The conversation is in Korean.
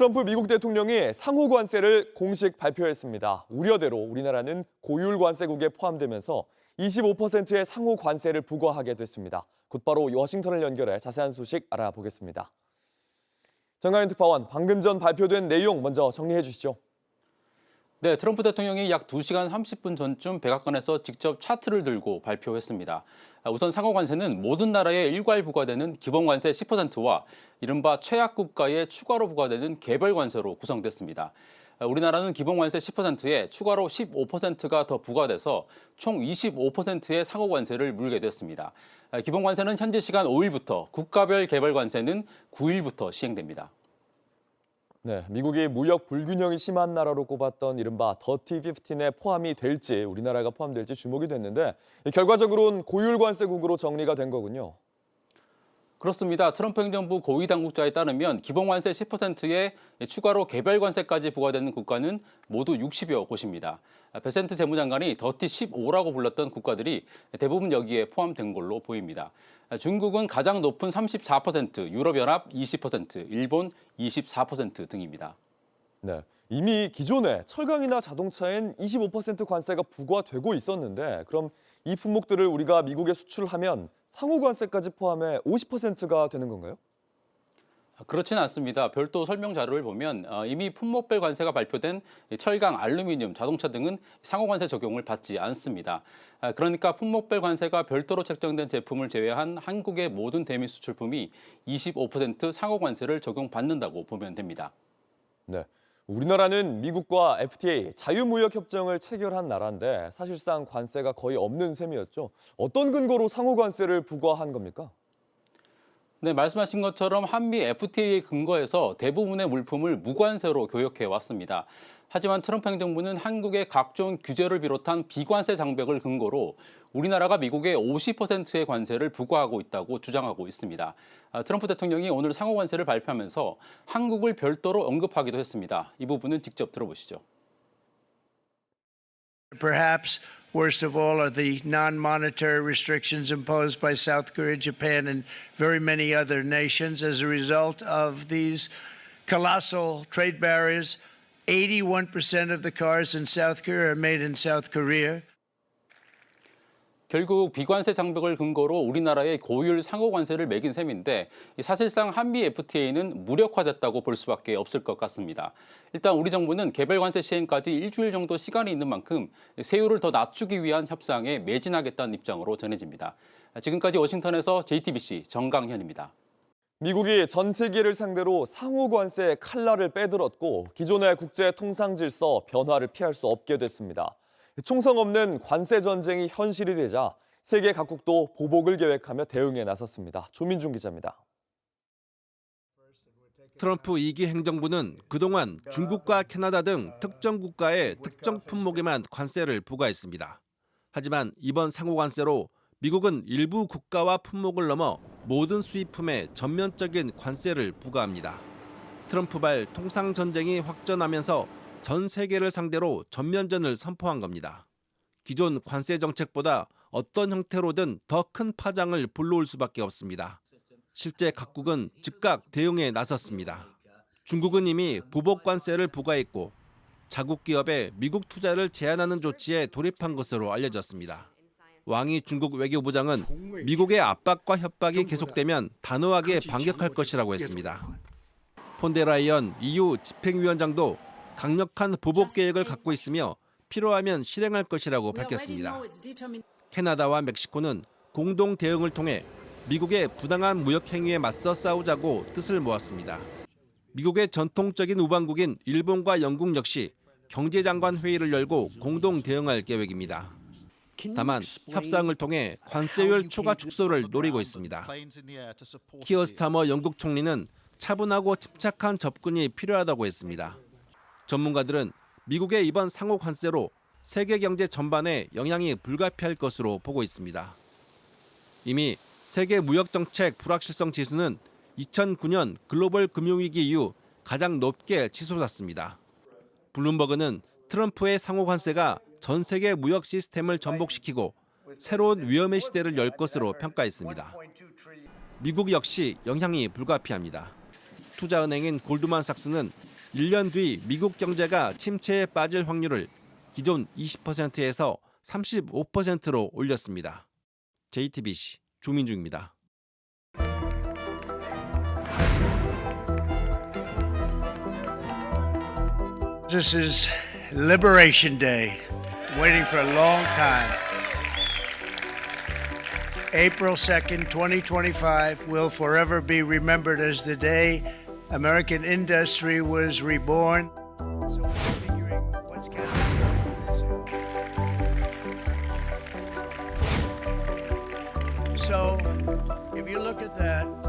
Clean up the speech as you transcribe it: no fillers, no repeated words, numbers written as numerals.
트럼프 미국 대통령이 상호 관세를 공식 발표했습니다. 우려대로 우리나라는 고율 관세국에 포함되면서 25%의 상호 관세를 부과하게 됐습니다. 곧바로 워싱턴을 연결해 자세한 소식 알아보겠습니다. 정가연 특파원, 방금 전 발표된 내용 먼저 정리해 주시죠. 네, 트럼프 대통령이 약 2시간 30분 전쯤 백악관에서 직접 차트를 들고 발표했습니다. 우선 상호 관세는 모든 나라에 일괄 부과되는 기본 관세 10%와 이른바 최악 국가에 추가로 부과되는 개별 관세로 구성됐습니다. 우리나라는 기본 관세 10%에 추가로 15%가 더 부과돼서 총 25%의 상호 관세를 물게 됐습니다. 기본 관세는 현지 시간 5일부터, 국가별 개별 관세는 9일부터 시행됩니다. 네, 미국이 무역 불균형이 심한 나라로 꼽았던 이른바 더티 15에 포함이 될지 우리나라가 포함될지 주목이 됐는데 결과적으로는 고율 관세국으로 정리가 된 거군요. 그렇습니다. 트럼프 행정부 고위 당국자에 따르면 기본 관세 10%에 추가로 개별 관세까지 부과되는 국가는 모두 60여 곳입니다. 베센트 재무장관이 더티 15라고 불렀던 국가들이 대부분 여기에 포함된 걸로 보입니다. 중국은 가장 높은 34%, 유럽연합 20%, 일본 24% 등입니다. 네, 이미 기존에 철강이나 자동차엔 25% 관세가 부과되고 있었는데 그럼 이 품목들을 우리가 미국에 수출하면 상호 관세까지 포함해 50%가 되는 건가요? 그렇지는 않습니다. 별도 설명 자료를 보면 이미 품목별 관세가 발표된 철강, 알루미늄, 자동차 등은 상호 관세 적용을 받지 않습니다. 그러니까 품목별 관세가 별도로 책정된 제품을 제외한 한국의 모든 대미 수출품이 25% 상호 관세를 적용받는다고 보면 됩니다. 네, 우리나라는 미국과 FTA, 자유무역협정을 체결한 나라인데 사실상 관세가 거의 없는 셈이었죠. 어떤 근거로 상호 관세를 부과한 겁니까? 네, 말씀하신 것처럼 한미 FTA에 근거해서 대부분의 물품을 무관세로 교역해 왔습니다. 하지만 트럼프 행정부는 한국의 각종 규제를 비롯한 비관세 장벽을 근거로 우리나라가 미국에 50%의 관세를 부과하고 있다고 주장하고 있습니다. 트럼프 대통령이 오늘 상호 관세를 발표하면서 한국을 별도로 언급하기도 했습니다. 이 부분은 직접 들어보시죠. Perhaps worst of all are the non-monetary restrictions imposed by South Korea, Japan, and very many other nations. As a result of these colossal trade barriers, 81% of the cars in South Korea are made in South Korea. 결국 비관세 장벽을 근거로 우리나라의 고율 상호 관세를 매긴 셈인데 사실상 한미 FTA는 무력화됐다고 볼 수밖에 없을 것 같습니다. 일단 우리 정부는 개별 관세 시행까지 일주일 정도 시간이 있는 만큼 세율을 더 낮추기 위한 협상에 매진하겠다는 입장으로 전해집니다. 지금까지 워싱턴에서 JTBC 정강현입니다. 미국이 전 세계를 상대로 상호 관세 칼날을 빼들었고 기존의 국제 통상 질서 변화를 피할 수 없게 됐습니다. 총성 없는 관세 전쟁이 현실이 되자 세계 각국도 보복을 계획하며 대응에 나섰습니다. 조민중 기자입니다. 트럼프 2기 행정부는 그동안 중국과 캐나다 등 특정 국가의 특정 품목에만 관세를 부과했습니다. 하지만 이번 상호 관세로 미국은 일부 국가와 품목을 넘어 모든 수입품에 전면적인 관세를 부과합니다. 트럼프발 통상 전쟁이 확전하면서 전 세계를 상대로 전면전을 선포한 겁니다. 기존 관세 정책보다 어떤 형태로든 더 큰 파장을 불러올 수밖에 없습니다. 실제 각국은 즉각 대응에 나섰습니다. 중국은 이미 보복 관세를 부과했고 자국 기업의 미국 투자를 제한하는 조치에 돌입한 것으로 알려졌습니다. 왕이 중국 외교부장은 미국의 압박과 협박이 계속되면 단호하게 반격할 것이라고 했습니다. 폰데라이언 EU 집행위원장도 강력한 보복 계획을 갖고 있으며 필요하면 실행할 것이라고 밝혔습니다. 캐나다와 멕시코는 공동 대응을 통해 미국의 부당한 무역 행위에 맞서 싸우자고 뜻을 모았습니다. 미국의 전통적인 우방국인 일본과 영국 역시 경제장관 회의를 열고 공동 대응할 계획입니다. 다만 협상을 통해 관세율 초과 축소를 노리고 있습니다. 키어 스타머 영국 총리는 차분하고 침착한 접근이 필요하다고 했습니다. 전문가들은 미국의 이번 상호 관세로 세계 경제 전반에 영향이 불가피할 것으로 보고 있습니다. 이미 세계 무역 정책 불확실성 지수는 2009년 글로벌 금융위기 이후 가장 높게 치솟았습니다. 블룸버그는 트럼프의 상호 관세가 전 세계 무역 시스템을 전복시키고 새로운 위험의 시대를 열 것으로 평가했습니다. 미국 역시 영향이 불가피합니다. 투자은행인 골드만삭스는 1년 뒤 미국 경제가 침체에 빠질 확률을 기존 20%에서 35%로 올렸습니다. JTBC 조민중입니다. This is Liberation Day, waiting for a long time. April 2nd, 2025 will forever be remembered as the day American industry was reborn. So we're figuring what's going to happen. So if you look at that,